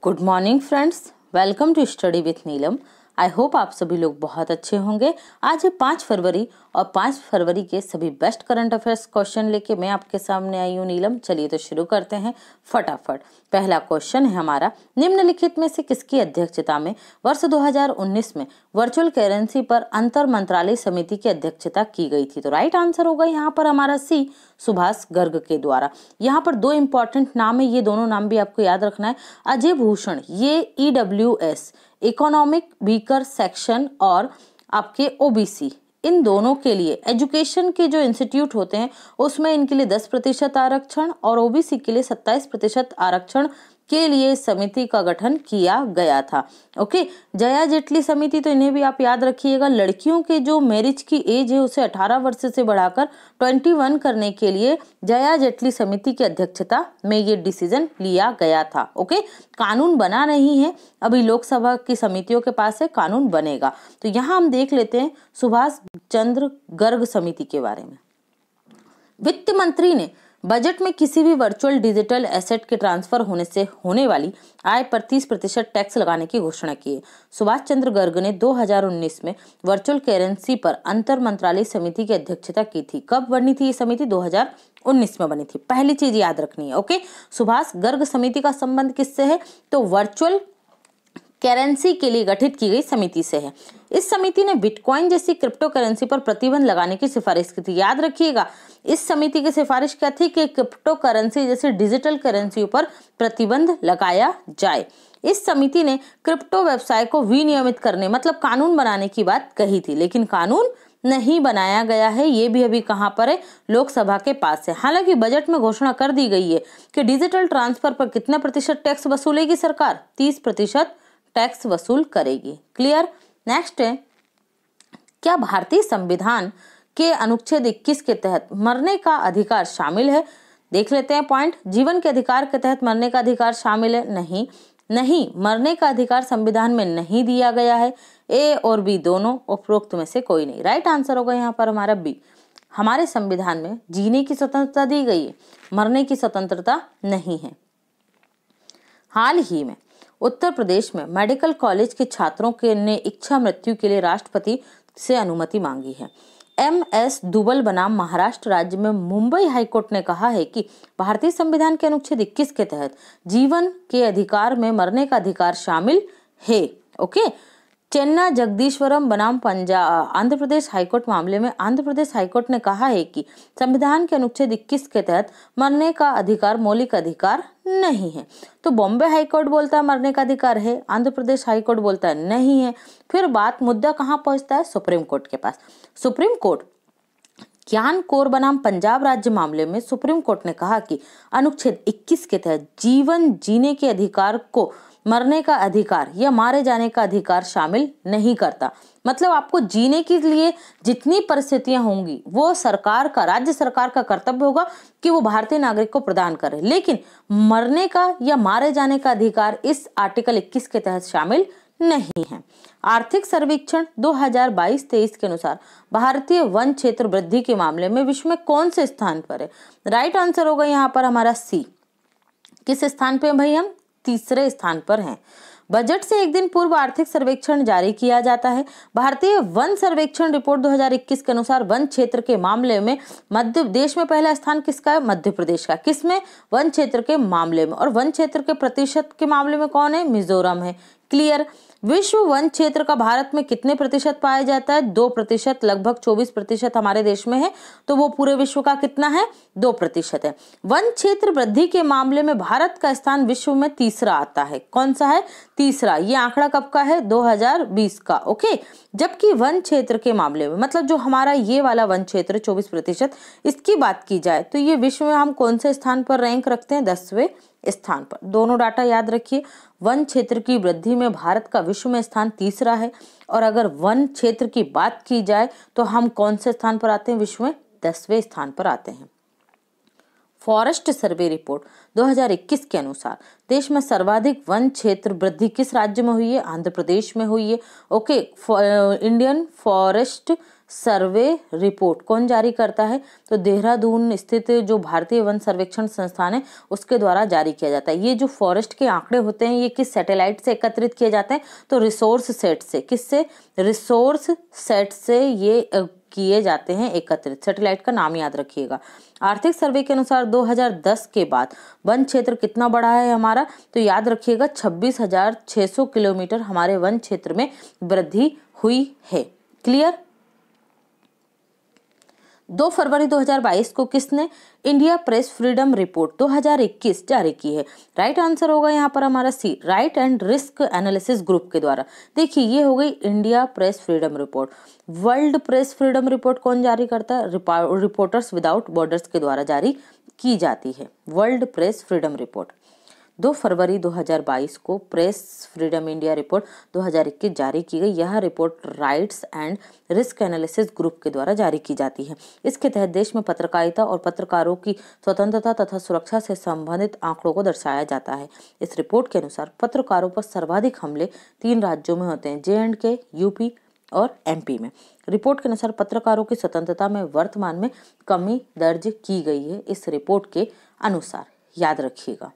Good morning friends, welcome to study with Neelam. I hope आप सभी लोग बहुत अच्छे होंगे। आज है 5 फरवरी और 5 फरवरी के सभी बेस्ट करंट अफेयर्स क्वेश्चन लेके मैं आपके सामने आई हूँ नीलम। चलिए तो शुरू करते हैं फटाफट। पहला क्वेश्चन है हमारा, निम्नलिखित में से किसकी अध्यक्षता में वर्ष 2019 में वर्चुअल करेंसी पर अंतर मंत्रालय समिति की अध्यक्षता की गई थी? तो राइट आंसर होगा यहाँ पर हमारा सी, सुभाष गर्ग के द्वारा। यहाँ पर 2 इंपॉर्टेंट नाम है, ये दोनों नाम भी आपको याद रखना है। अजय भूषण, ये EWS इकोनॉमिक वीकर सेक्शन और आपके OBC, इन दोनों के लिए एजुकेशन के जो इंस्टीट्यूट होते हैं उसमें इनके लिए 10% आरक्षण और OBC के लिए 27% आरक्षण के लिए समिति का गठन किया गया था। ओके, जया जेटली समिति, तो इन्हें भी आप याद रखिएगा। लड़कियों के जो मैरिज की एज है उसे 18 वर्ष से बढ़ाकर 21 करने के लिए जया जेटली समिति की अध्यक्षता में ये डिसीजन लिया गया था। ओके, कानून बना नहीं है, अभी लोकसभा की समितियों के पास है, कानून बनेगा। तो यहाँ हम देख लेते हैं सुभाष चंद्र गर्ग समिति के बारे में। वित्त मंत्री ने बजट में किसी भी वर्चुअल डिजिटल एसेट के ट्रांसफर होने से होने वाली आय पर 30% टैक्स लगाने की घोषणा की है। सुभाष चंद्र गर्ग ने 2019 में वर्चुअल करेंसी पर अंतर मंत्रालय समिति की अध्यक्षता की थी। कब बनी थी ये समिति? 2019 में बनी थी। पहली चीज याद रखनी है। ओके, सुभाष गर्ग समिति का संबंध किससे है? तो वर्चुअल करेंसी के लिए गठित की गई समिति से है। इस समिति ने बिटकॉइन जैसी क्रिप्टो करेंसी पर प्रतिबंध लगाने की सिफारिश की थी। याद रखिएगा, इस समिति की सिफारिश क्या थी कि क्रिप्टो करेंसी जैसे डिजिटल करेंसी पर प्रतिबंध लगाया जाए। इस समिति ने क्रिप्टो व्यवसाय को विनियमित करने मतलब कानून बनाने की बात कही थी, लेकिन कानून नहीं बनाया गया है। ये भी अभी कहां पर है? लोकसभा के पास है। हालांकि बजट में घोषणा कर दी गई है कि डिजिटल ट्रांसफर पर कितना प्रतिशत टैक्स वसूलेगी सरकार? 30% टैक्स वसूल करेगी। क्लियर। नेक्स्ट है, क्या भारतीय संविधान के अनुच्छेद 21 के तहत मरने का अधिकार शामिल है? देख लेते हैं पॉइंट। जीवन के अधिकार के तहत मरने का अधिकार शामिल है? नहीं, मरने का अधिकार संविधान में नहीं दिया गया है। ए और बी दोनों, उपरोक्त में से कोई नहीं। राइट आंसर होगा यहाँ पर हमारा बी। हमारे संविधान में जीने की स्वतंत्रता दी गई है, मरने की स्वतंत्रता नहीं है। हाल ही में उत्तर प्रदेश में मेडिकल कॉलेज के छात्रों के ने इच्छा मृत्यु के लिए राष्ट्रपति से अनुमति मांगी है। MS दुबल बनाम महाराष्ट्र राज्य में मुंबई हाईकोर्ट ने कहा है कि भारतीय संविधान के अनुच्छेद 21 के तहत जीवन के अधिकार में मरने का अधिकार शामिल है। ओके, चेन्ना जगदीश्वरम बनाम पंजाब आंध्र प्रदेश हाईकोर्ट मामले में आंध्र प्रदेश हाईकोर्ट ने कहा है कि संविधान के अनुच्छेद 21 के तहत मरने का अधिकार मौलिक अधिकार नहीं है। तो बॉम्बे हाईकोर्ट बोलता है मरने का अधिकार है, आंध्र प्रदेश हाईकोर्ट बोलता है नहीं है। फिर मुद्दा कहाँ पहुंचता है? सुप्रीम कोर्ट के पास। सुप्रीम कोर्ट ज्ञान कौर बनाम पंजाब राज्य मामले में सुप्रीम कोर्ट ने कहा कि अनुच्छेद 21 के तहत जीवन जीने के अधिकार को मरने का अधिकार या मारे जाने का अधिकार शामिल नहीं करता। मतलब आपको जीने के लिए जितनी परिस्थितियां होंगी वो सरकार का, राज्य सरकार का कर्तव्य होगा कि वो भारतीय नागरिक को प्रदान करे, लेकिन मरने का या मारे जाने का अधिकार इस आर्टिकल 21 के तहत शामिल नहीं है। आर्थिक सर्वेक्षण 2022-23 के अनुसार भारतीय वन क्षेत्र वृद्धि के मामले में विश्व में कौन से स्थान पर है? राइट आंसर होगा यहाँ पर हमारा सी। किस स्थान पे भाई? हम तीसरे स्थान पर हैं। बजट से एक दिन पूर्व आर्थिक सर्वेक्षण जारी किया जाता है। भारतीय वन सर्वेक्षण रिपोर्ट 2021 के अनुसार वन क्षेत्र के मामले में मध्य देश में पहला स्थान किसका है? मध्य प्रदेश का। किसमें? वन क्षेत्र के मामले में। और वन क्षेत्र के प्रतिशत के मामले में कौन है? मिजोरम है। क्लियर। विश्व वन क्षेत्र का भारत में कितने प्रतिशत पाया जाता है? 2%, लगभग 24% हमारे देश में है। तो वो पूरे विश्व का कितना है? 2% है। वन क्षेत्र वृद्धि के मामले में भारत का स्थान विश्व में तीसरा आता है। कौन सा है? तीसरा। ये आंकड़ा कब का है? 2020 का। ओके, जबकि वन क्षेत्र के मामले में मतलब जो हमारा ये वाला वन क्षेत्र 24%, इसकी बात की जाए तो ये विश्व में हम कौन से स्थान पर रैंक रखते हैं? 10वें स्थान पर। दोनों डाटा याद रखिए। वन क्षेत्र की वृद्धि में भारत का विश्व में स्थान तीसरा है, और अगर वन क्षेत्र की बात की जाए तो हम कौन से स्थान पर आते हैं? विश्व में 10वें स्थान पर आते हैं। फॉरेस्ट सर्वे रिपोर्ट 2021 के अनुसार देश में सर्वाधिक वन क्षेत्र वृद्धि किस राज्य में हुई है? आंध्र प्रदेश में हुई है। Okay, Indian forest survey report कौन जारी करता है? तो देहरादून स्थित जो भारतीय वन सर्वेक्षण संस्थान है उसके द्वारा जारी किया जाता है। ये जो फॉरेस्ट के आंकड़े होते हैं ये किस सैटेलाइट से एकत्रित किए जाते हैं? तो रिसोर्स सेट से। किससे? रिसोर्स सेट से ये किए जाते हैं एकत्रित। सैटेलाइट का नाम याद रखिएगा। आर्थिक सर्वे के अनुसार 2010 के बाद वन क्षेत्र कितना बढ़ा है हमारा? तो याद रखिएगा 26,600 किलोमीटर हमारे वन क्षेत्र में वृद्धि हुई है। क्लियर? 2 फरवरी 2022 को किसने इंडिया प्रेस फ्रीडम रिपोर्ट 2021 जारी की है? राइट आंसर होगा यहाँ पर हमारा सी, right and risk analysis group के द्वारा। देखिए ये हो गई India press freedom report. World press freedom report कौन जारी करता है? रिपोर्टर्स विदाउट बॉर्डर्स के द्वारा जारी की जाती है वर्ल्ड प्रेस फ्रीडम रिपोर्ट। 2 फरवरी 2022 को प्रेस फ्रीडम इंडिया रिपोर्ट 2021 जारी की गई। यह report rights and risk analysis group के द्वारा जारी की जाती है। इसके तहत देश में पत्रकारिता और पत्रकारों की स्वतंत्रता तथा सुरक्षा से संबंधित आंकड़ों को दर्शाया जाता है। इस रिपोर्ट के अनुसार पत्रकारों पर सर्वाधिक हमले 3 राज्यों में होते हैं, J&K, यूपी और MP में। रिपोर्ट के अनुसार पत्रकारों की स्वतंत्रता में वर्तमान में कमी दर्ज की गई है इस रिपोर्ट के अनुसार। याद रखिएगा।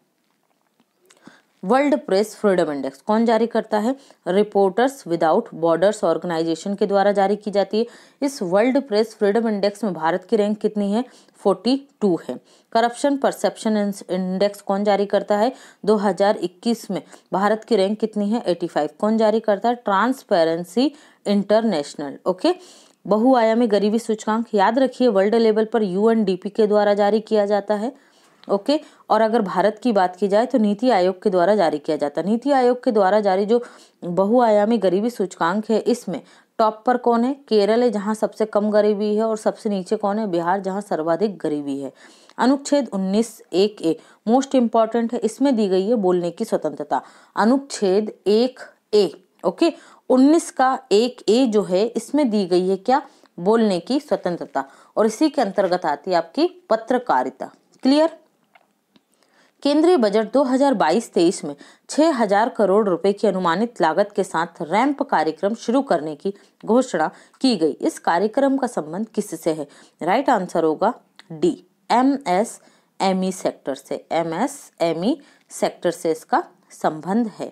वर्ल्ड प्रेस फ्रीडम इंडेक्स कौन जारी करता है? रिपोर्टर्स विदाउट बॉर्डर्स ऑर्गेनाइजेशन के द्वारा जारी की जाती है। इस वर्ल्ड प्रेस फ्रीडम इंडेक्स में भारत की रैंक कितनी है? 42 है। करप्शन परसेप्शन इंडेक्स कौन जारी करता है? 2021 में भारत की रैंक कितनी है? 85। कौन जारी करता है? Transparency international. ओके। बहुआयामी गरीबी सूचकांक याद रखिए वर्ल्ड लेवल पर UNDP के द्वारा जारी किया जाता है। ओके। और अगर भारत की बात की जाए तो नीति आयोग के द्वारा जारी किया जाता है। नीति आयोग के द्वारा जारी जो बहुआयामी गरीबी सूचकांक है इसमें टॉप पर कौन है? केरल है जहां सबसे कम गरीबी है, और सबसे नीचे कौन है? बिहार जहां सर्वाधिक गरीबी है। अनुच्छेद 19(1)(a मोस्ट इंपॉर्टेंट है, इसमें दी गई है बोलने की स्वतंत्रता। अनुच्छेद 1(a ओके 19 का 1(a जो है इसमें दी गई है क्या? बोलने की स्वतंत्रता, और इसी के अंतर्गत आती है आपकी पत्रकारिता। क्लियर? केंद्रीय बजट 2022-23 में 6,000 करोड़ रुपए की अनुमानित लागत के साथ रैंप कार्यक्रम शुरू करने की घोषणा की गई। इस कार्यक्रम का संबंध किससे है? राइट आंसर होगा डी, MSME सेक्टर से। MSME सेक्टर से इसका संबंध है।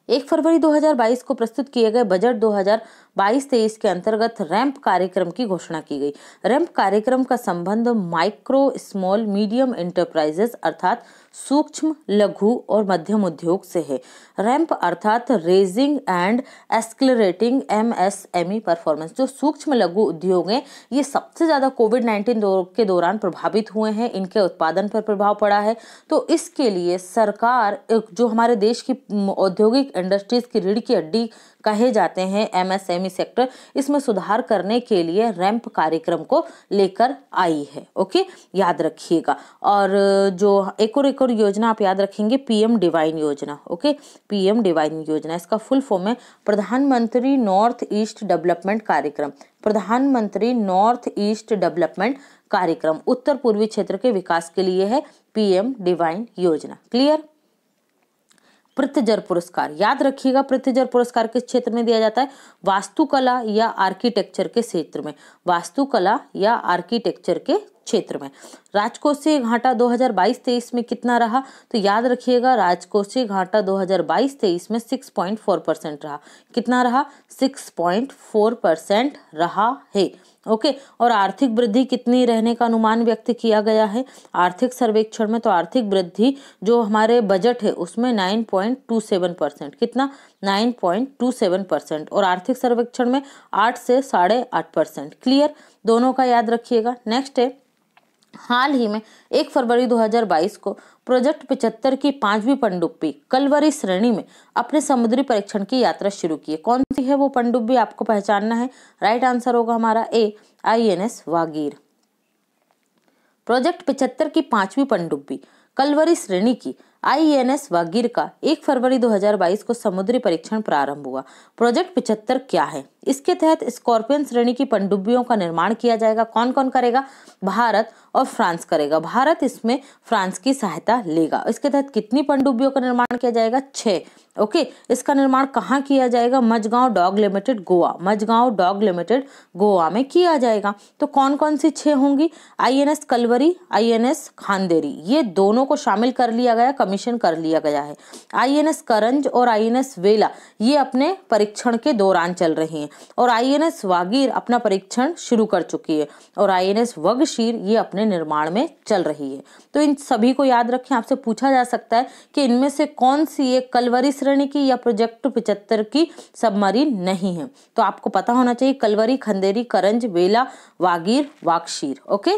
1 फरवरी 2022 को प्रस्तुत किए गए बजट 2022-23 के अंतर्गत रैंप कार्यक्रम की घोषणा की गई। रैंप कार्यक्रम का संबंध माइक्रो स्मॉल मीडियम एंटरप्राइजेस अर्थात सूक्ष्म लघु और मध्यम उद्योग से है। रैंप अर्थात रेजिंग एंड एस्केलरेटिंग MSME परफॉर्मेंस। जो सूक्ष्म लघु उद्योग हैं ये सबसे ज्यादा कोविड-19 के दौरान प्रभावित हुए हैं, इनके उत्पादन पर प्रभाव पड़ा है। तो इसके लिए सरकार जो हमारे देश की औद्योगिक इंडस्ट्रीज की रीढ़ की हड्डी कहे जाते हैं MSME सेक्टर, इसमें सुधार करने के लिए रैंप कार्यक्रम को लेकर आई है। ओके, याद रखिएगा। और जो एक और योजना आप याद रखेंगे PM डिवाइन योजना। ओके, PM डिवाइन योजना इसका फुल फॉर्म है प्रधानमंत्री नॉर्थ ईस्ट डेवलपमेंट कार्यक्रम। प्रधानमंत्री नॉर्थ ईस्ट डेवलपमेंट कार्यक्रम उत्तर पूर्वी क्षेत्र के विकास के लिए है PM डिवाइन योजना। क्लियर? पृथ्वीजर पुरस्कार याद रखिएगा। पृथ्वीजर पुरस्कार किस क्षेत्र में दिया जाता है? वास्तुकला या आर्किटेक्चर के क्षेत्र में। वास्तुकला या आर्किटेक्चर के क्षेत्र में। राजकोषीय घाटा 2022-23 में कितना रहा? तो याद रखिएगा राजकोषीय घाटा 2022-23 में 6.4% रहा। कितना रहा? 6.4% रहा है। ओके, और आर्थिक वृद्धि कितनी रहने का अनुमान व्यक्त किया गया है आर्थिक सर्वेक्षण में? तो आर्थिक वृद्धि जो हमारे बजट है उसमें 9.27%। कितना? 9.27%। और आर्थिक सर्वेक्षण में 8 से 8.5%। क्लियर? दोनों का याद रखिएगा। नेक्स्ट है हाल ही में 1 फरवरी 2022 को प्रोजेक्ट 75 की 5वीं पनडुब्बी कलवरी श्रेणी में अपने समुद्री परीक्षण की यात्रा शुरू की है। कौन सी है वो पनडुब्बी? आपको पहचानना है। राइट आंसर होगा हमारा ए, INS वागीर। प्रोजेक्ट 75 की 5वीं पनडुब्बी कलवरी श्रेणी की INS वागीर का 1 फरवरी 2022 को समुद्री परीक्षण प्रारंभ हुआ। प्रोजेक्ट 75 क्या है? इसके तहत स्कॉर्पियन श्रेणी की पनडुब्बियों का निर्माण किया जाएगा। कौन कौन करेगा? भारत और फ्रांस करेगा। भारत इसमें फ्रांस की सहायता लेगा। इसके तहत कितनी पनडुब्बियों का निर्माण किया जाएगा? 6। ओके, इसका निर्माण कहाँ किया जाएगा? Mazagaon dock limited Goa, Mazagaon dock limited Goa में किया जाएगा। तो कौन कौन सी 6 होंगी? INS कलवरी, INS खांदेरी, ये दोनों को शामिल कर लिया गया, कमीशन कर लिया गया है। INS करंज और INS वेला ये अपने परीक्षण के दौरान चल रही हैं और INS वागीर अपना परीक्षण शुरू कर चुकी है और INS वगशीर ये अपने निर्माण में चल रही है। तो इन सभी को याद रखें। आपसे पूछा जा सकता है कि इनमें से कौन सी एक कलवरी श्रेणी की या प्रोजेक्ट 75 की सबमरीन नहीं है। तो आपको पता होना चाहिए कलवरी, खंदेरी, करंज, वेला, वागीर, वागशीर। ओके।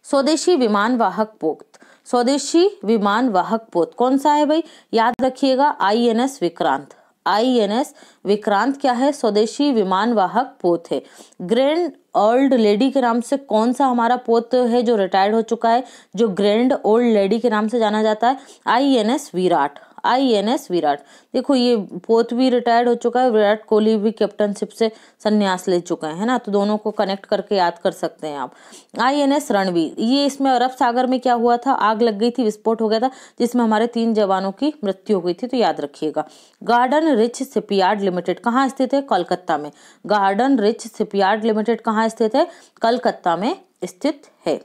स्वदेशी विमान वाहक पोत, स्वदेशी विमान वाहक पोत कौन सा है भाई? याद रखिएगा INS विक्रांत। INS विक्रांत क्या है? स्वदेशी विमान वाहक पोत है। ग्रैंड ओल्ड लेडी के नाम से कौन सा हमारा पोत है जो रिटायर्ड हो चुका है, जो ग्रैंड ओल्ड लेडी के नाम से जाना जाता है? INS विराट। INS विराट। देखो ये पोत भी रिटायर्ड हो चुका है, विराट कोहली भी कैप्टनशिप से संन्यास ले चुके हैं, है ना। तो दोनों को कनेक्ट करके याद कर सकते हैं आप। INS रणवीर, ये इसमें अरब सागर में क्या हुआ था? आग लग गई थी, विस्फोट हो गया था जिसमें हमारे 3 जवानों की मृत्यु हो गई थी, तो याद रखिएगा। गार्डन रिच शिपयार्ड लिमिटेड कहाँ स्थित है? कोलकाता में। गार्डन रिच शिपयार्ड लिमिटेड कहाँ स्थित है? कलकत्ता में स्थित है।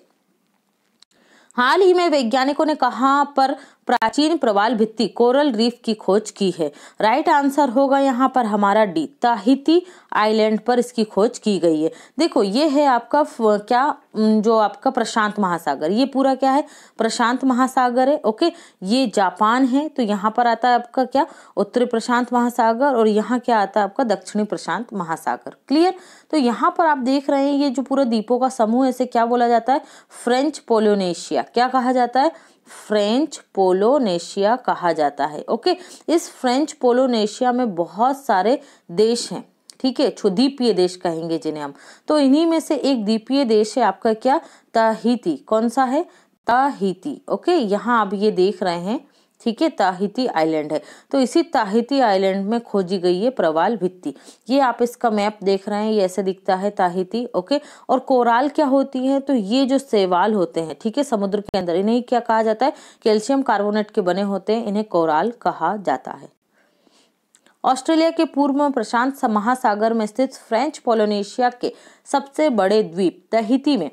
हाल ही में वैज्ञानिकों ने कहां पर प्राचीन प्रवाल भित्ति कोरल रीफ की खोज की है? राइट आंसर होगा यहाँ पर हमारा डी, ताहिती आइलैंड पर इसकी खोज की गई है। देखो ये है आपका क्या, जो आपका प्रशांत महासागर, ये पूरा क्या है? प्रशांत महासागर है। ओके, ये जापान है, तो यहाँ पर आता है आपका क्या? उत्तरी प्रशांत महासागर, और यहाँ क्या आता है आपका? दक्षिणी प्रशांत महासागर। क्लियर? तो यहाँ पर आप देख रहे हैं ये जो पूरा द्वीपों का समूह है, इसे क्या बोला जाता है? French Polynesia. क्या कहा जाता है? फ्रेंच पोलिनेशिया कहा जाता है। ओके, इस फ्रेंच पोलिनेशिया में बहुत सारे देश हैं, ठीक है, द्वीपीय देश कहेंगे जिन्हें हम। तो इन्हीं में से एक द्वीपीय देश है आपका क्या? ताहिती। कौन सा है? ताहिती। ओके, यहाँ आप ये देख रहे हैं, ठीक है, ताहिती आइलैंड है। तो इसी ताहिती आइलैंड में खोजी गई है प्रवाल भित्ति। ये आप इसका मैप देख रहे हैं, ये ऐसे दिखता है ताहिती। ओके, और कोराल क्या होती है? तो ये जो शैवाल होते हैं, ठीक है, समुद्र के अंदर, इन्हें क्या कहा जाता है? कैल्शियम कार्बोनेट के बने होते हैं, इन्हें कोराल कहा जाता है। ऑस्ट्रेलिया के पूर्व में प्रशांत महासागर में स्थित फ्रेंच पोलिनेशिया के सबसे बड़े द्वीप ताहिती में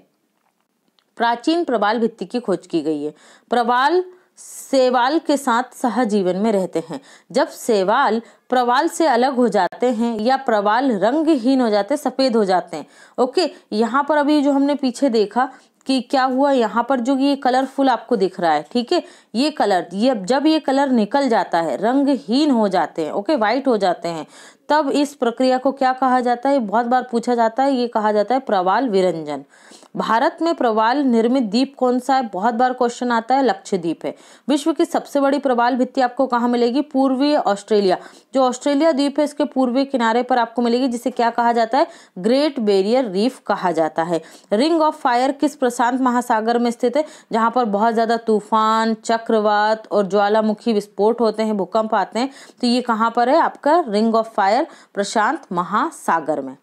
प्राचीन प्रवाल भित्ति की खोज की गई है। प्रवाल शैवाल के साथ सहजीवन में रहते हैं। जब शैवाल प्रवाल से अलग हो जाते हैं या प्रवाल रंगहीन हो जाते हैं, सफेद हो जाते हैं। ओके, यहाँ पर अभी जो हमने पीछे देखा कि क्या हुआ, यहाँ पर जो ये कलरफुल आपको दिख रहा है, ठीक है, ये कलर, ये जब ये कलर निकल जाता है, रंगहीन हो जाते हैं, ओके, व्हाइट हो जाते हैं, तब इस प्रक्रिया को क्या कहा जाता है? बहुत बार पूछा जाता है, ये कहा जाता है प्रवाल विरंजन। भारत में प्रवाल निर्मित द्वीप कौन सा है? बहुत बार क्वेश्चन आता है, लक्षद्वीप है। विश्व की सबसे बड़ी प्रवाल भित्ति आपको कहाँ मिलेगी? पूर्वी ऑस्ट्रेलिया। जो ऑस्ट्रेलिया द्वीप है इसके पूर्वी किनारे पर आपको मिलेगी, जिसे क्या कहा जाता है? ग्रेट बैरियर रीफ कहा जाता है। रिंग ऑफ फायर किस प्रशांत महासागर में स्थित है? जहां पर बहुत ज्यादा तूफान, चक्रवात और ज्वालामुखी विस्फोट होते हैं, भूकंप आते हैं, तो ये कहाँ पर है आपका? रिंग ऑफ फायर प्रशांत महासागर में।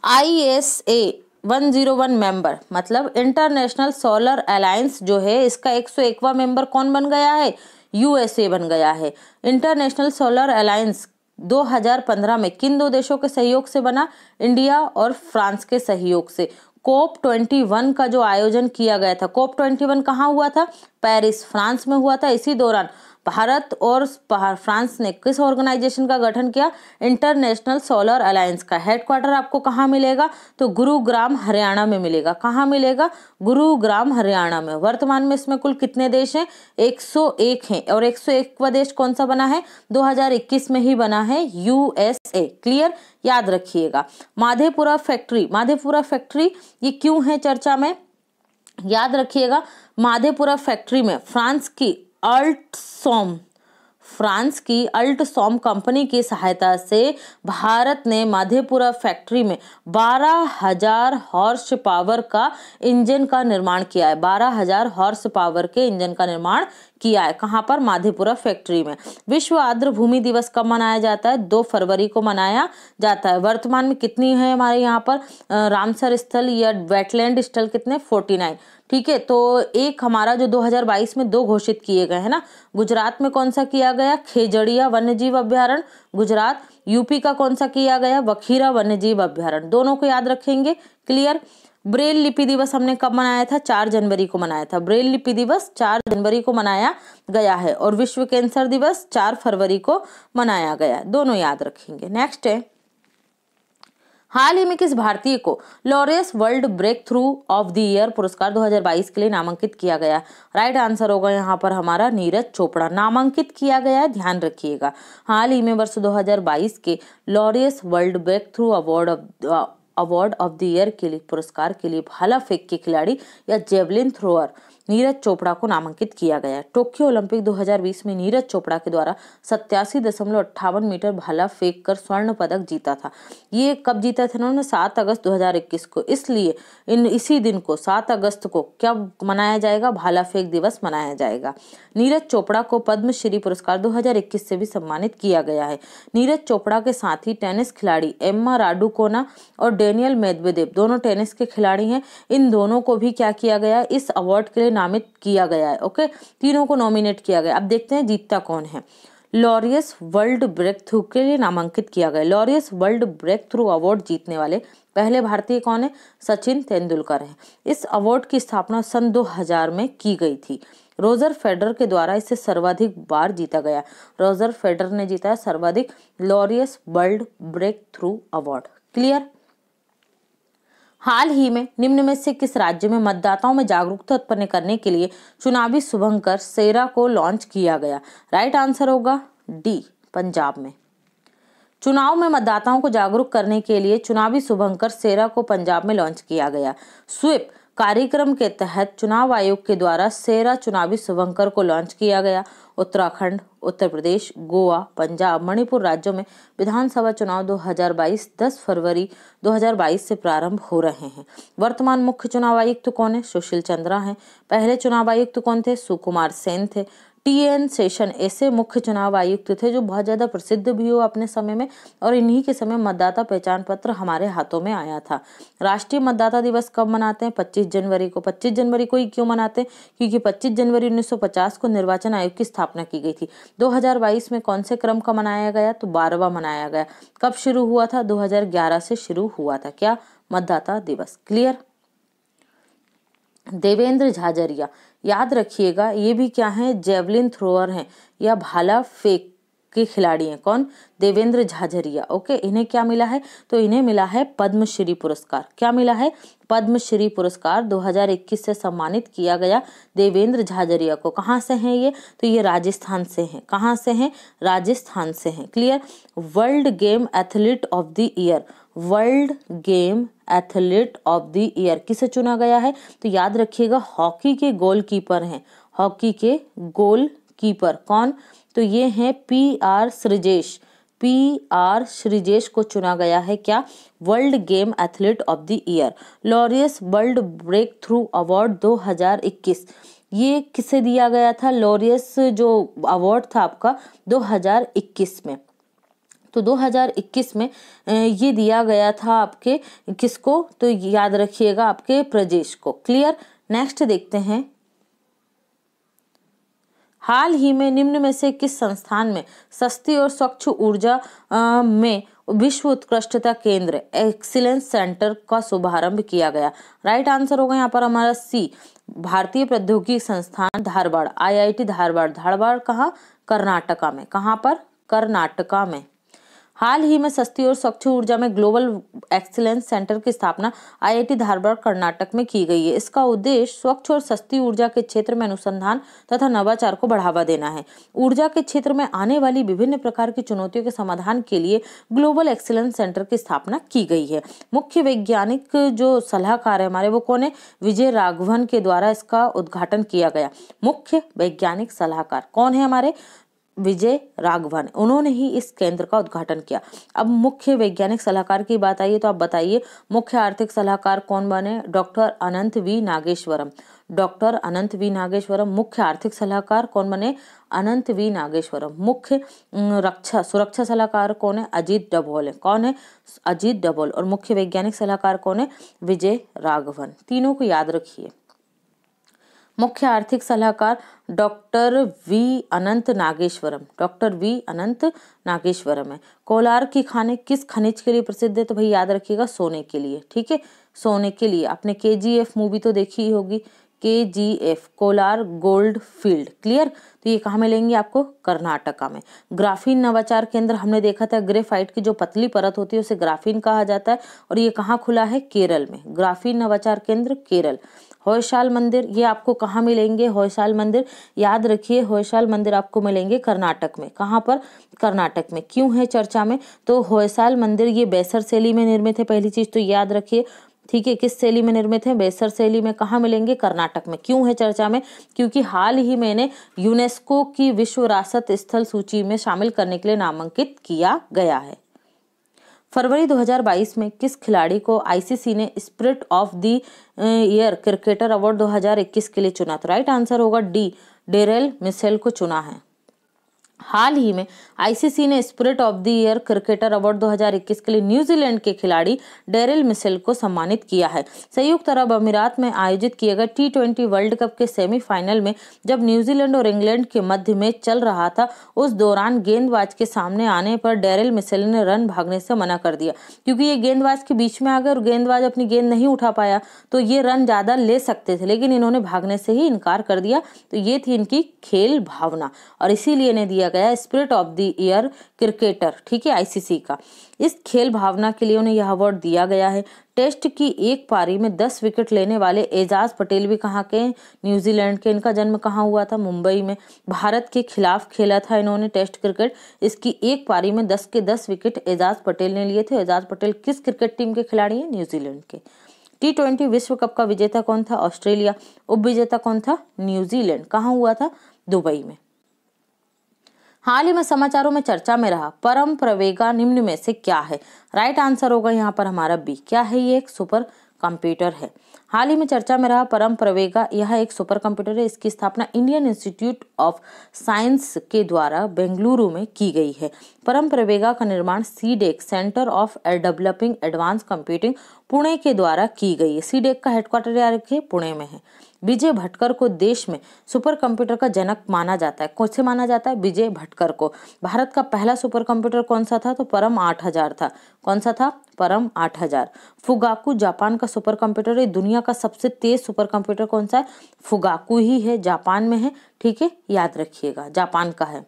ISA 101 मेंबर मतलब इंटरनेशनल सोलर अलायंस जो है, इसका 101वां मेंबर कौन बन गया है? USA बन गया है। इंटरनेशनल सोलर अलायंस 2015 में किन 2 देशों के सहयोग से बना? इंडिया और फ्रांस के सहयोग से। COP21 का जो आयोजन किया गया था, COP21 कहाँ हुआ था? पेरिस, फ्रांस में हुआ था। इसी दौरान भारत और फ्रांस ने किस ऑर्गेनाइजेशन का गठन किया? इंटरनेशनल सोलर अलायंस का। हेडक्वार्टर आपको कहाँ मिलेगा? तो गुरुग्राम हरियाणा में मिलेगा। कहाँ मिलेगा? गुरुग्राम हरियाणा में। वर्तमान में इसमें कुल कितने देश हैं? 101 हैं, और 101वां देश कौन सा बना है? 2021 में ही बना है, USA। क्लियर? याद रखिएगा। माधेपुरा फैक्ट्री, माधेपुरा फैक्ट्री ये क्यों है चर्चा में? याद रखिएगा, माधेपुरा फैक्ट्री में फ्रांस की अल्टसोम फ्रांस की अल्टसॉम कंपनी की सहायता से भारत ने मधेपुरा फैक्ट्री में 12,000 हॉर्स पावर का इंजन का निर्माण किया है। 12,000 हॉर्स पावर के इंजन का निर्माण किया है। कहाँ पर? माधेपुरा फैक्ट्री में। विश्व आर्द्र भूमि दिवस कब मनाया जाता है? 2 फरवरी को मनाया जाता है। वर्तमान में कितनी है हमारे यहाँ पर रामसर स्थल या वेटलैंड स्थल? कितने? 49। ठीक है, तो एक हमारा जो 2022 में 2 घोषित किए गए हैं ना, गुजरात में कौन सा किया गया? खेजड़िया वन्यजीव अभ्यारण्य गुजरात। यूपी का कौन सा किया गया? वखीरा वन्यजीव अभ्यारण्य। दोनों को याद रखेंगे। क्लियर? ब्रेल लिपि दिवस हमने कब मनाया था? 4 जनवरी को मनाया था। ब्रेल लिपि दिवस 4 जनवरी को मनाया गया है। और विश्व कैंसर दिवस 4 फरवरी को मनाया गया। दोनों याद रखेंगे। नेक्स्ट है, हाल ही में किस भारतीय को Laureus world breakthrough of the year पुरस्कार 2022 के लिए नामांकित किया गया? राइट आंसर होगा यहाँ पर हमारा नीरज चोपड़ा। नामांकित किया गया है, ध्यान रखिएगा। हाल ही में वर्ष 2022 के Laureus world breakthrough award of the year के लिए पुरस्कार के लिए भाला फेंक के खिलाड़ी या जेवलिन थ्रोअर नीरज चोपड़ा को नामांकित किया गया है। टोक्यो ओलंपिक 2020 में नीरज चोपड़ा के द्वारा 87.58 मीटर भाला फेंक कर स्वर्ण पदक जीता था। ये कब जीता था उन्होंने? 7 अगस्त 2021 को। इसलिए इसी दिन को 7 अगस्त को क्या मनाया जाएगा? भाला फेंक दिवस मनाया जाएगा। नीरज चोपड़ा को पद्मश्री पुरस्कार 2021 से भी सम्मानित किया गया है। नीरज चोपड़ा के साथ ही टेनिस खिलाड़ी एम्मा राडुकोना और डेनियल मेदवेदेव दोनों टेनिस के खिलाड़ी हैं। इन दोनों को भी क्या किया गया? इस अवार्ड के लिए नामित किया गया है। ओके, तीनों को नॉमिनेट किया गया। अब देखते हैं जीतता कौन है। लॉरियस वर्ल्ड ब्रेक थ्रू के लिए नामांकित किया गया। Laureus world breakthrough award जीतने वाले पहले भारतीय कौन है? सचिन तेंदुलकर है। इस अवार्ड की स्थापना सन 2000 में की गई थी। रोजर फेडरर के द्वारा इसे सर्वाधिक बार जीता गया। रोजर फेडरर ने जीता है सर्वाधिक Laureus world breakthrough award. Clear? हाल ही में निम्न में से किस राज्य में मतदाताओं में जागरूकता उत्पन्न करने के लिए चुनावी शुभंकर सेरा को लॉन्च किया गया? राइट आंसर होगा डी, पंजाब में। चुनाव में मतदाताओं को जागरूक करने के लिए चुनावी शुभंकर सेरा को पंजाब में लॉन्च किया गया। स्वीप कार्यक्रम के तहत चुनाव आयोग के द्वारा सेरा चुनावी शुभंकर को लॉन्च किया गया। उत्तराखंड, उत्तर प्रदेश, गोवा, पंजाब, मणिपुर राज्यों में विधानसभा चुनाव 2022 10 फरवरी 2022 से प्रारंभ हो रहे हैं। वर्तमान मुख्य चुनाव आयुक्त कौन है? सुशील चंद्रा हैं। पहले चुनाव आयुक्त कौन थे? सुकुमार सेन थे। टी.एन. शेषन ऐसे मुख्य चुनाव आयुक्त थे जो बहुत ज्यादा प्रसिद्ध भी हो अपने समय में, और इन्हीं के समय मतदाता पहचान पत्र हमारे हाथों में आया था। राष्ट्रीय मतदाता दिवस कब मनाते हैं? 25 जनवरी को। 25 जनवरी को ही क्यों मनाते हैं? क्योंकि 25 जनवरी 1950 को निर्वाचन आयोग की स्थापना की गई थी। 2022 में कौन से क्रम का मनाया गया? तो 12वां मनाया गया। कब शुरू हुआ था? 2011 से शुरू हुआ था। क्या? मतदाता दिवस। क्लियर? देवेंद्र झाझरिया, याद रखिएगा ये भी क्या है? जेवलिन थ्रोअर हैं या भाला फेंक के खिलाड़ी हैं। कौन? देवेंद्र झाझरिया। ओके, इन्हें क्या मिला है? तो इन्हें मिला है पद्मश्री पुरस्कार। क्या मिला है? पद्मश्री पुरस्कार 2021 से सम्मानित किया गया देवेंद्र झाझरिया को। कहाँ से हैं ये? तो ये राजस्थान से हैं। कहाँ से हैं? राजस्थान से हैं। Clear? World game athlete of the year, world game athlete of the year किसे चुना गया है? तो याद रखिएगा हॉकी के गोलकीपर हैं। हॉकी के गोलकीपर कौन? तो ये हैं पी.आर. श्रीजेश। पी.आर. श्रीजेश को चुना गया है क्या? World game athlete of the year. Laureus world breakthrough award 2021 ये किसे दिया गया था? लॉरियस जो अवार्ड था आपका 2021 में, तो 2021 में ये दिया गया था आपके किसको? तो याद रखिएगा आपके प्रजेश को। क्लियर? नेक्स्ट देखते हैं, हाल ही में निम्न में से किस संस्थान में सस्ती और स्वच्छ ऊर्जा में विश्व उत्कृष्टता केंद्र एक्सीलेंस सेंटर का शुभारंभ किया गया? राइट आंसर होगा यहाँ पर हमारा सी, भारतीय प्रौद्योगिकी संस्थान धारवाड़, IIT धारवाड़। धारवाड़ कहाँ? कर्नाटका में। कहाँ पर? कर्नाटका में। हाल ही में सस्ती और स्वच्छ ऊर्जा में ग्लोबल एक्सीलेंस सेंटर की स्थापना IIT धारवाड़ कर्नाटक में की गई है। इसका उद्देश्य स्वच्छ और सस्ती ऊर्जा के क्षेत्र में अनुसंधान तथा नवाचार को बढ़ावा देना है। ऊर्जा के क्षेत्र में आने वाली विभिन्न प्रकार की चुनौतियों के समाधान के लिए ग्लोबल एक्सीलेंस सेंटर की स्थापना की गई है। मुख्य वैज्ञानिक जो सलाहकार है हमारे वो कौन है? विजय राघवन के द्वारा इसका उद्घाटन किया गया। मुख्य वैज्ञानिक सलाहकार कौन है हमारे? विजय राघवन, उन्होंने ही इस केंद्र का उद्घाटन किया। अब मुख्य वैज्ञानिक सलाहकार की बात आई है तो आप बताइए मुख्य आर्थिक सलाहकार कौन बने? डॉक्टर अनंत वी नागेश्वरम। डॉक्टर अनंत वी नागेश्वरम मुख्य आर्थिक सलाहकार कौन बने? अनंत वी नागेश्वरम। मुख्य सुरक्षा सलाहकार कौन है? अजीत डभोल है। कौन है? अजीत डभोल। और मुख्य वैज्ञानिक सलाहकार कौन है? विजय राघवन। तीनों को याद रखिए। मुख्य आर्थिक सलाहकार डॉक्टर वी अनंत नागेश्वरम, डॉक्टर वी अनंत नागेश्वरम है। कोलार की खाने किस खनिज के लिए प्रसिद्ध है? तो भाई याद रखिएगा सोने के लिए। ठीक है, सोने के लिए। आपने KGF मूवी तो देखी ही होगी, KGF Kolar gold field. Clear? तो ये कहाँ मिलेंगे आपको? कर्नाटका में। ग्राफीन नवाचार केंद्र हमने देखा था, ग्रेफाइट की जो पतली परत होती है उसे ग्राफीन कहा जाता है और ये कहाँ खुला है? केरल में। ग्राफीन नवाचार केंद्र केरल। होयसाल मंदिर ये आपको कहाँ मिलेंगे? होयसाल मंदिर याद रखिए, होयसाल मंदिर आपको मिलेंगे कर्नाटक में। कहाँ पर? कर्नाटक में। क्यों है चर्चा में? तो होयसाल मंदिर ये बैसर शैली में निर्मित है, पहली चीज तो याद रखिए। ठीक है, किस शैली में निर्मित है? बैसर शैली में। कहाँ मिलेंगे? कर्नाटक में। क्यों है चर्चा में? क्योंकि हाल ही मैंने यूनेस्को की विश्व विरासत स्थल सूची में शामिल करने के लिए नामांकित किया गया है। फरवरी 2022 में किस खिलाड़ी को ICC ने spirit of the year cricketer award 2021 के लिए चुना? तो राइट आंसर होगा डी, डेरेल मिशेल को चुना है। हाल ही में ICC ने spirit of the year cricketer award 2021 के लिए न्यूजीलैंड के खिलाड़ी डेरिल मिशेल को सम्मानित किया है। संयुक्त अरब अमीरात में आयोजित किए गए T20 वर्ल्ड कप के सेमीफाइनल में जब न्यूजीलैंड और इंग्लैंड के मध्य मैच चल रहा था, उस दौरान गेंदबाज के सामने आने पर डेरिल मिशेल ने रन भागने से मना कर दिया, क्योंकि ये गेंदबाज के बीच में आ गए और गेंदबाज अपनी गेंद नहीं उठा पाया, तो ये रन ज्यादा ले सकते थे, लेकिन इन्होंने भागने से ही इनकार कर दिया। तो ये थी इनकी खेल भावना और इसीलिए इन्हें दिया गया spirit of the year cricketer. ठीक है, ICC का। इस खेल भावना के लिए उन्हें यह अवार्ड दिया गया है। टेस्ट की एक पारी में 10 विकेट लेने वाले एजाज पटेल भी कहाँ के? न्यूजीलैंड के। इनका जन्म कहाँ हुआ था? मुंबई में। भारत के खिलाफ खेला था इन्होंने टेस्ट क्रिकेट। इसकी एक पारी में 10 के 10 विकेट एजाज पटेल ने लिए थे। एजाज पटेल किस क्रिकेट टीम के खिलाड़ी हैं? न्यूजीलैंड के। T20 विश्व कप का विजेता कौन था? ऑस्ट्रेलिया। उप विजेता कौन था? न्यूजीलैंड। कहाँ हुआ था? दुबई में। हाल ही में समाचारों में चर्चा में रहा परम प्रवेगा निम्न में से क्या है? राइट आंसर होगा यहाँ पर हमारा बी। क्या है? ये एक सुपर कंप्यूटर है। हाल ही में चर्चा में रहा परम प्रवेगा, यह एक सुपर कंप्यूटर है। इसकी स्थापना इंडियन इंस्टीट्यूट ऑफ साइंस के द्वारा बेंगलुरु में की गई है। परम प्रवेगा का निर्माण CDAC centre of developing advance computing Pune के द्वारा की गई है। सीडेक का हेडक्वार्टर याद रखिए पुणे में है। विजय भटकर को देश में सुपर कंप्यूटर का जनक माना जाता है। कौन से माना जाता है? विजय भटकर को। भारत का पहला सुपर कंप्यूटर कौन सा था? तो परम 8000 था। कौन सा था? परम 8000। फुगाकू जापान का सुपर कंप्यूटर है। दुनिया का सबसे तेज सुपर कंप्यूटर कौन सा है? फुगाकू ही है, जापान में है। ठीक है, याद रखिएगा, जापान का है।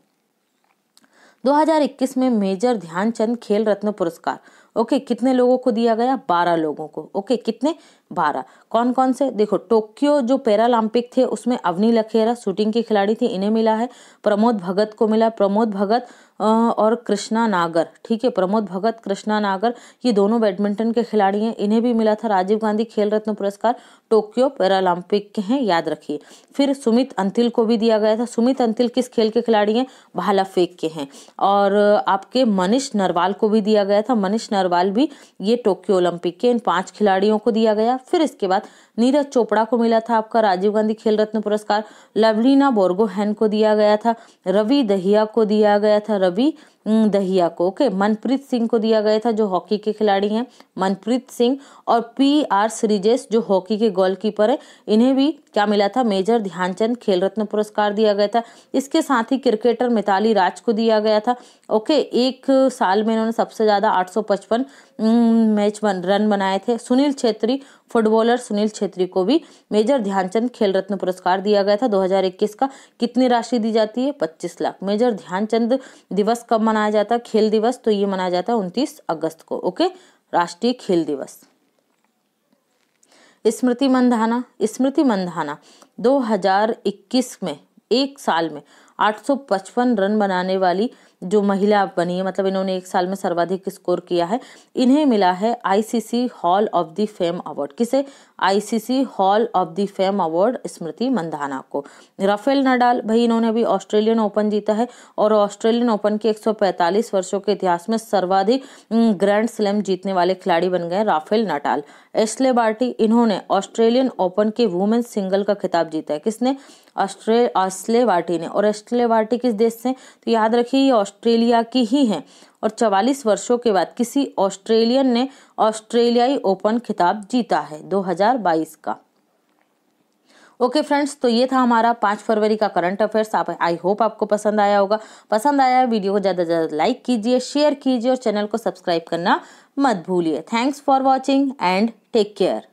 2021 में मेजर ध्यानचंद खेल रत्न पुरस्कार ओके कितने लोगों को दिया गया? 12 लोगों को। ओके कितने? 12। कौन कौन से? देखो, टोक्यो जो पैरालंपिक थे उसमें अवनी लखेरा शूटिंग की खिलाड़ी थी, इन्हें मिला है। प्रमोद भगत को मिला। प्रमोद भगत और कृष्णा नागर। ठीक है, प्रमोद भगत, कृष्णा नागर ये दोनों बैडमिंटन के खिलाड़ी हैं, इन्हें भी मिला था राजीव गांधी खेल रत्न पुरस्कार। टोक्यो पैरालंपिक के हैं, याद रखिए। फिर सुमित अंतिल को भी दिया गया था। सुमित अंतिल किस खेल के खिलाड़ी हैं? भाला फेंक के हैं। और आपके मनीष नरवाल को भी दिया गया था। मनीष नरवाल भी ये टोक्यो ओलंपिक के। इन 5 खिलाड़ियों को दिया गया। फिर इसके बाद नीरज चोपड़ा को मिला था आपका राजीव गांधी खेल रत्न पुरस्कार। लवलीना बोर्गोहेन को दिया गया था। रवि दहिया को दिया गया था। रवि दहिया को। ओके, मनप्रीत सिंह को दिया गया था जो हॉकी के खिलाड़ी हैं, मनप्रीत सिंह। और PR श्रीजेश जो हॉकी के गोलकीपर है, इन्हें भी क्या मिला था? मेजर ध्यानचंद खेल रत्न पुरस्कार दिया गया था। इसके साथ ही क्रिकेटर मिताली राज को दिया गया था। ओके, एक साल में इन्होंने सबसे ज्यादा 855 रन बनाए थे। सुनील छेत्री, फुटबॉलर सुनील छेत्री को भी मेजर ध्यानचंद खेल रत्न पुरस्कार दिया गया था 2021 का। कितनी राशि दी जाती है? 25 लाख। मेजर ध्यानचंद दिवस कब मनाया जाता है? खेल दिवस, तो ये मनाया जाता है 29 अगस्त को। ओके, राष्ट्रीय खेल दिवस। स्मृति मंधाना 2021 में एक साल में 855 रन बनाने वाली जो महिला बनी है, मतलब इन्होंने एक साल में सर्वाधिक स्कोर किया है, इन्हें मिला है ICC hall of the fame award. किसे? ICC hall of the fame award Smriti Mandhana को। राफेल नडाल, भाई इन्होंने अभी ऑस्ट्रेलियन ओपन जीता है और ऑस्ट्रेलियन ओपन के 145 वर्षों के इतिहास में सर्वाधिक ग्रैंड स्लैम जीतने वाले खिलाड़ी बन गए राफेल नडाल। एशले बार्टी, इन्होंने ऑस्ट्रेलियन ओपन के वुमेन्स सिंगल का खिताब जीता है। किसने? एशले बार्टी ने। और एशले बार्टी किस देश से? तो याद रखिए ये ऑस्ट्रेलिया की ही है और 44 वर्षों के बाद किसी ऑस्ट्रेलियन ने ऑस्ट्रेलियाई ओपन खिताब जीता है 2022 का। ओके फ्रेंड्स, तो ये था हमारा 5 फरवरी का करंट अफेयर्स। आई होप आपको पसंद आया होगा। पसंद आया वीडियो को ज़्यादा से ज़्यादा लाइक कीजिए, शेयर कीजिए और चैनल को सब्सक्राइब करना मत भूलिए। Thanks for watching and take care.